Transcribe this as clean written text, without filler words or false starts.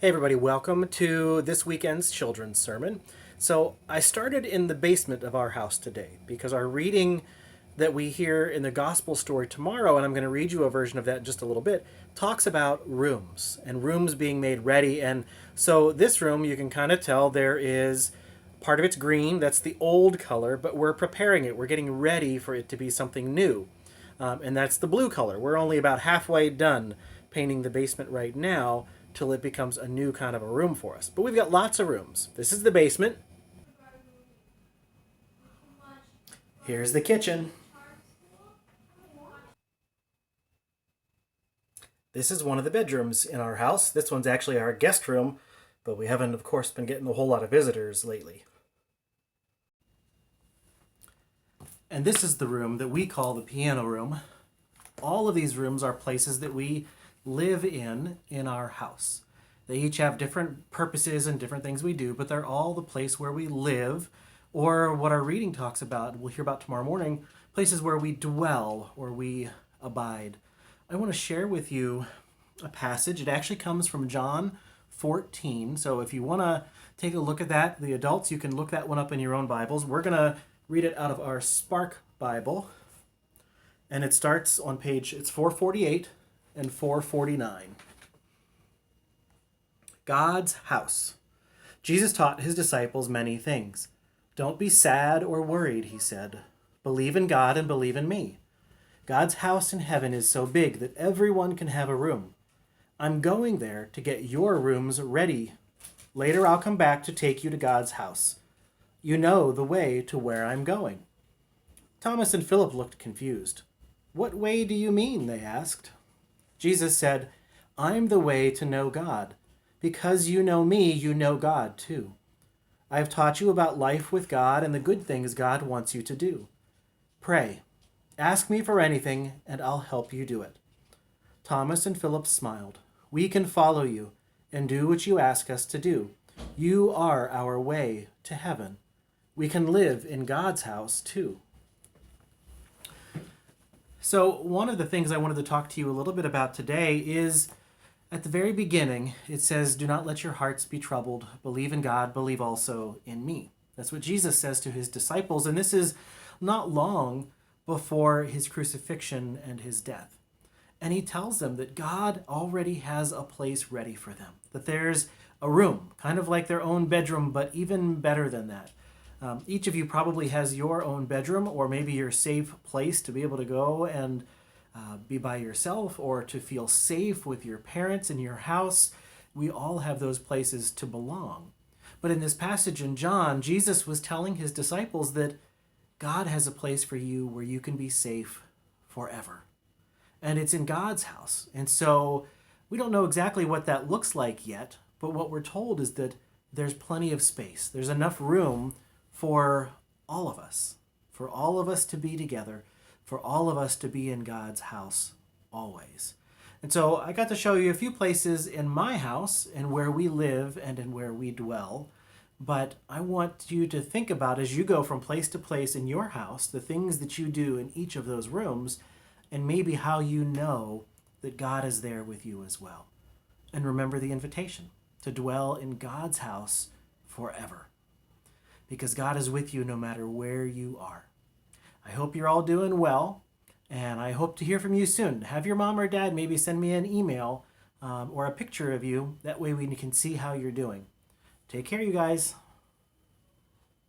Hey everybody, welcome to this weekend's children's sermon. So I started in the basement of our house today because our reading that we hear in the gospel story tomorrow, and I'm going to read you a version of that in just a little bit, talks about rooms and rooms being made ready. And so this room, you can kind of tell there is part of it's green, that's the old color, but we're preparing it. We're getting ready for it to be something new. And that's the blue color. We're only about halfway done painting the basement right now till it becomes a new kind of a room for us. But we've got lots of rooms. This is the basement. Here's the kitchen. This is one of the bedrooms in our house. This one's actually our guest room, but we haven't, of course, been getting a whole lot of visitors lately. And this is the room that we call the piano room. All of these rooms are places that we live in our house. They each have different purposes and different things we do, but they're all the place where we live, or what our reading talks about, we'll hear about tomorrow morning, places where we dwell or we abide. I want to share with you a passage. It actually comes from John 14. So if you want to take a look at that, the adults, you can look that one up in your own Bibles. We're going to read it out of our Spark Bible. And it starts on it's 448 and 449. God's house. Jesus taught his disciples many things. Don't be sad or worried, he said. Believe in God and believe in me. God's house in heaven is so big that everyone can have a room. I'm going there to get your rooms ready. Later I'll come back to take you to God's house. You know the way to where I'm going. Thomas and Philip looked confused. What way do you mean? They asked. Jesus said, I'm the way to know God. Because you know me, you know God too. I have taught you about life with God and the good things God wants you to do. Pray. Ask me for anything, and I'll help you do it. Thomas and Philip smiled. We can follow you and do what you ask us to do. You are our way to heaven. We can live in God's house too. So one of the things I wanted to talk to you a little bit about today is at the very beginning, it says, do not let your hearts be troubled. Believe in God, believe also in me. That's what Jesus says to his disciples, and this is not long before his crucifixion and his death. And he tells them that God already has a place ready for them, that there's a room, kind of like their own bedroom, but even better than that. Each of you probably has your own bedroom or maybe your safe place to be able to go and be by yourself or to feel safe with your parents in your house. We all have those places to belong. But in this passage in John, Jesus was telling his disciples that God has a place for you where you can be safe forever. And it's in God's house. And so we don't know exactly what that looks like yet, but what we're told is that there's plenty of space. There's enough room for all of us to be together, for all of us to be in God's house always. And so I got to show you a few places in my house and where we live and in where we dwell. But I want you to think about, as you go from place to place in your house, the things that you do in each of those rooms, and maybe how you know that God is there with you as well. And remember the invitation to dwell in God's house forever, because God is with you no matter where you are. I hope you're all doing well, and I hope to hear from you soon. Have your mom or dad maybe send me an email or a picture of you. That way we can see how you're doing. Take care, you guys.